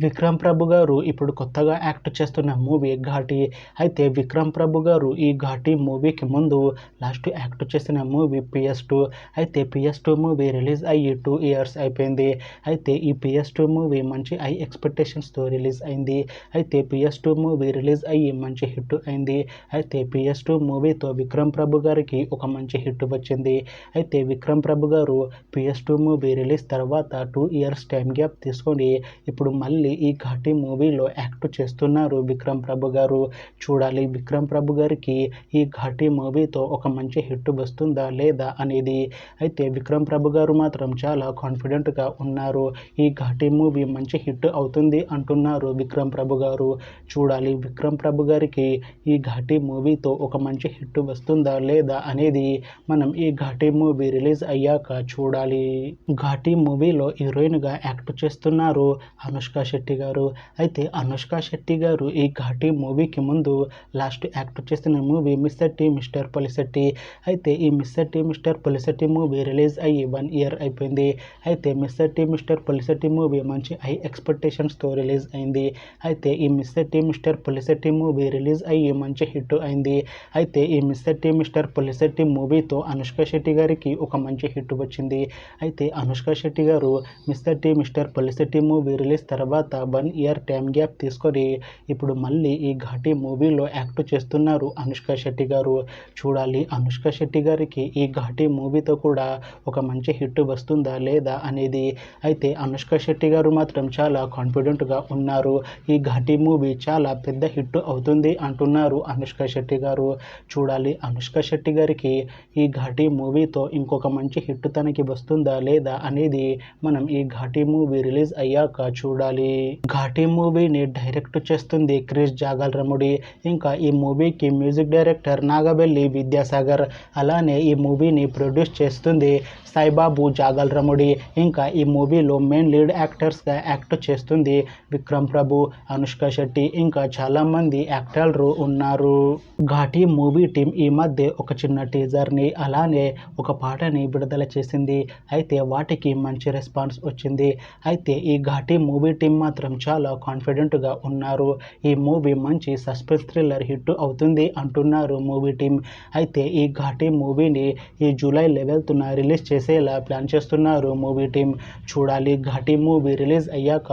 విక్రమ్ ప్రభు గారు ఇప్పుడు కొత్తగా యాక్ట్ చేస్తున్న మూవీ ఘాటి. అయితే విక్రమ్ ప్రభు గారు ఈ ఘాటి మూవీకి ముందు లాస్ట్ యాక్ట్ చేసిన మూవీ PS2. అయితే PS2 మూవీ రిలీజ్ అయ్యి 2 ఇయర్స్ అయిపోయింది. అయితే ఈ PS2 మూవీ మంచి హై ఎక్స్పెక్టేషన్స్తో రిలీజ్ అయింది. అయితే PS2 మూవీ రిలీజ్ అయ్యి మంచి హిట్ అయింది. అయితే PS2 మూవీతో విక్రమ్ ప్రభు గారికి ఒక మంచి హిట్ వచ్చింది. అయితే విక్రమ్ ప్రభు గారు PS2 మూవీ రిలీజ్ తర్వాత 2 ఇయర్స్ టైం గ్యాప్ తీసుకొని ఇప్పుడు మళ్ళీ ఈ ఘాటి మూవీలో యాక్ట్ చేస్తున్నారు విక్రమ్ ప్రభు గారు. చూడాలి విక్రమ్ ప్రభు గారికి ఈ ఘాటి మూవీతో ఒక మంచి హిట్ వస్తుందా లేదా అనేది. అయితే విక్రమ్ ప్రభు గారు మాత్రం చాలా కాన్ఫిడెంట్గా ఉన్నారు. ఈ ఘాటి మూవీ మంచి హిట్ అవుతుంది అంటున్నారు విక్రమ్ ప్రభు గారు. చూడాలి విక్రమ్ ప్రభు గారికి ఈ ఘాటి మూవీతో ఒక మంచి హిట్ వస్తుందా లేదా అనేది మనం ఈ ఘాటి మూవీ రిలీజ్ అయ్యాక చూడాలి. ఘాటి మూవీలో హీరోయిన్గా యాక్ట్ చేస్తున్నారు అనుష్క శెట్టి గారు. అయితే అనుష్క శెట్టి గారు ఈ ఘాటి మూవీకి ముందు లాస్ట్ యాక్ట్ చేసిన మూవీ మిస్టర్ మిస్టర్ పొలిశెట్టి. అయితే ఈ మిస్టర్ పొలిశెట్టి మూవీ రిలీజ్ అయ్యి 1 ఇయర్ అయిపోయింది. అయితే మిస్టర్ పొలిశెట్టి మూవీ మంచి హై ఎక్స్పెక్టేషన్స్తో రిలీజ్ అయింది. అయితే ఈ మిస్టర్ పొలిశెట్టి మూవీ రిలీజ్ అయ్యి మంచి హిట్ అయింది. అయితే ఈ మిస్టర్ పొలిశెట్టి మూవీతో అనుష్క శెట్టి గారికి ఒక మంచి హిట్ వచ్చింది. అయితే అనుష్క శెట్టి గారు మిస్టర్ పొలిశెట్టి మూవీ రిలీజ్ తర్వాత 1 ఇయర్ టైం గ్యాప్ తీసుకొని ఇప్పుడు మళ్ళీ ఈ ఘాటి మూవీలో యాక్ట్ చేస్తున్నారు అనుష్క శెట్టి గారు. చూడాలి అనుష్క శెట్టి గారికి ఈ ఘాటి మూవీతో కూడా ఒక మంచి హిట్ వస్తుందా లేదా అనేది. అయితే అనుష్క శెట్టి గారు మాత్రం చాలా కాన్ఫిడెంట్గా ఉన్నారు. ఈ ఘాటి మూవీ చాలా పెద్ద హిట్ అవుతుంది అంటున్నారు అనుష్క శెట్టి గారు. చూడాలి అనుష్క శెట్టి గారికి ఈ ఘాటి మూవీతో ఇంకొక మంచి హిట్ తనకి వస్తుందా లేదా అనేది మనం ఈ ఘాటి మూవీ రిలీజ్ అయ్యాక చూడాలి. ఘాటి మూవీని డైరెక్ట్ చేస్తుంది క్రిష్ జాగల్రముడి. ఇంకా ఈ మూవీకి మ్యూజిక్ డైరెక్టర్ నాగబెల్లి విద్యాసాగర్. అలానే ఈ మూవీని ప్రొడ్యూస్ చేస్తుంది సాయిబాబు జాగల్రముడి. ఇంకా ఈ మూవీలో మెయిన్ లీడ్ యాక్టర్స్గా యాక్ట్ చేస్తుంది విక్రమ్ ప్రభు, అనుష్క శెట్టి, ఇంకా చాలామంది యాక్టర్లు ఉన్నారు. ఘాటి మూవీ టీం ఈ మధ్య ఒక చిన్న టీజర్ని అలానే ఒక పాటని విడుదల చేసింది. అయితే వాటికి మంచి రెస్పాన్స్ వచ్చింది. అయితే ఈ ఘాటి మూవీ టీం మాత్రం చాలా కాన్ఫిడెంట్గా ఉన్నారు. ఈ మూవీ మంచి సస్పెన్స్ థ్రిల్లర్ హిట్ అవుతుంది అంటున్నారు మూవీ టీం. అయితే ఈ ఘాటి మూవీని ఈ జూలై 11న రిలీజ్ చేసేలా ప్లాన్ చేస్తున్నారు మూవీ టీం. చూడాలి ఘాటి మూవీ రిలీజ్ అయ్యాక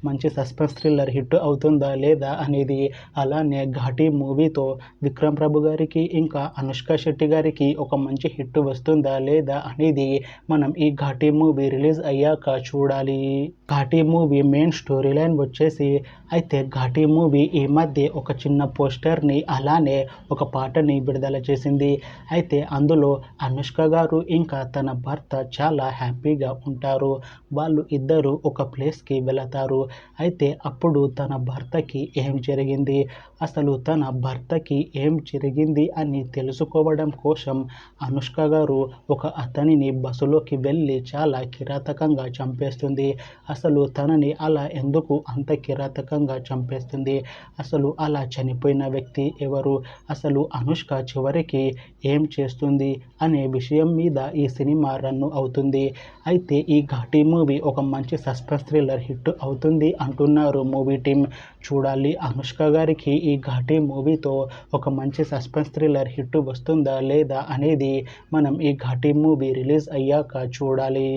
మంచి సస్పెన్స్ థ్రిల్లర్ హిట్ అవుతుందా లేదా అనేది. అలానే ఘాటి మూవీతో విక్రమ్ ప్రభు గారికి ఇంకా అనుష్క శెట్టి గారికి ఒక మంచి హిట్ వస్తుందా లేదా అనేది మనం ఈ ఘాటి మూవీ రిలీజ్ అయ్యాక చూడాలి. Ghaati movie main story line వచ్చేసి అయితే ఘాటి మూవీ ఈ మధ్య ఒక చిన్న పోస్టర్ని అలానే ఒక పాటని విడుదల చేసింది. అయితే అందులో అనుష్క గారు ఇంకా తన భర్త చాలా హ్యాపీగా ఉంటారు. వాళ్ళు ఇద్దరు ఒక ప్లేస్కి వెళతారు. అయితే అప్పుడు తన భర్తకి ఏం జరిగింది, అసలు తన భర్తకి ఏం జరిగింది అని తెలుసుకోవడం కోసం అనుష్క గారు ఒక అతనిని బస్సులోకి వెళ్ళి చాలా కిరాతకంగా చంపేస్తుంది. అసలు తనని అలా ఎందుకు అంత కిరాతకంగా చంపేస్తుంది, అసలు అలా చనిపోయిన వ్యక్తి ఎవరు, అసలు అనుష్క చివరికి ఏం చేస్తుంది అనే విషయం మీద ఈ సినిమా రన్ అవుతుంది. అయితే ఈ ఘాటి మూవీ ఒక మంచి సస్పెన్స్ థ్రిల్లర్ హిట్ అవుతుంది అంటున్నారు మూవీ టీం. చూడాలి అనుష్క గారికి ఈ ఘాటి మూవీతో ఒక మంచి సస్పెన్స్ థ్రిల్లర్ హిట్ వస్తుందా లేదా అనేది మనం ఈ ఘాటి మూవీ రిలీజ్ అయ్యాక చూడాలి.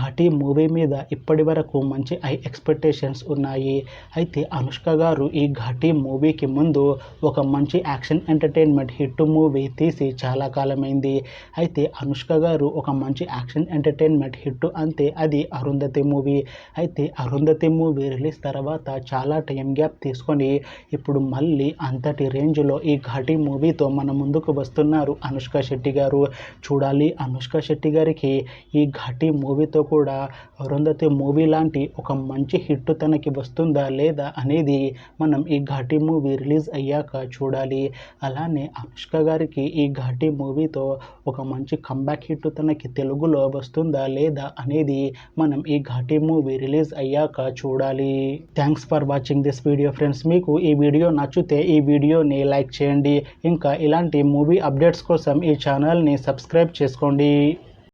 ఘాటి మూవీ మీద ఇప్పటి వరకు మంచి హై ఎక్స్పెక్టేషన్స్ ఉన్నాయి. అయితే అనుష్క గారు ఈ ఘాటి మూవీకి ముందు ఒక మంచి యాక్షన్ ఎంటర్టైన్మెంట్ హిట్ మూవీ తీసి చాలా కాలమైంది. అయితే అనుష్క గారు ఒక మంచి యాక్షన్ ఎంటర్టైన్మెంట్ హిట్ అంతే అది అరుంధతి మూవీ. అయితే అరుంధతి మూవీ రిలీజ్ తర్వాత చాలా టైం గ్యాప్ తీసుకొని ఇప్పుడు మళ్ళీ అంతటి రేంజ్లో ఈ ఘాటి మూవీతో మన ముందుకు వస్తున్నారు అనుష్క శెట్టి గారు. చూడాలి అనుష్క శెట్టి గారికి ఈ ఘాటి మూవీతో కూడా అరుంధతి మూవీ లాంటి ఒక మంచి హిట్ తనకి వస్తుందా లేదా అనేది మనం ఈ ఘాటి మూవీ రిలీజ్ అయ్యాక చూడాలి. అలానే అనుష్క గారికి ఈ ఘాటి మూవీతో ఒక మంచి కంబ్యాక్ హిట్ తనకి తెలుగులో వస్తుందా లేదా అనేది మనం ఈ ఘాటి మూవీ రిలీజ్ అయ్యాక చూడాలి. Thanks for watching this video friends. మీకు ఈ వీడియో నచ్చితే ఈ వీడియోని లైక్ చేయండి. ఇంకా ఇలాంటి మూవీ అప్డేట్స్ కోసం ఈ ఛానల్ని సబ్స్క్రైబ్ చేసుకోండి.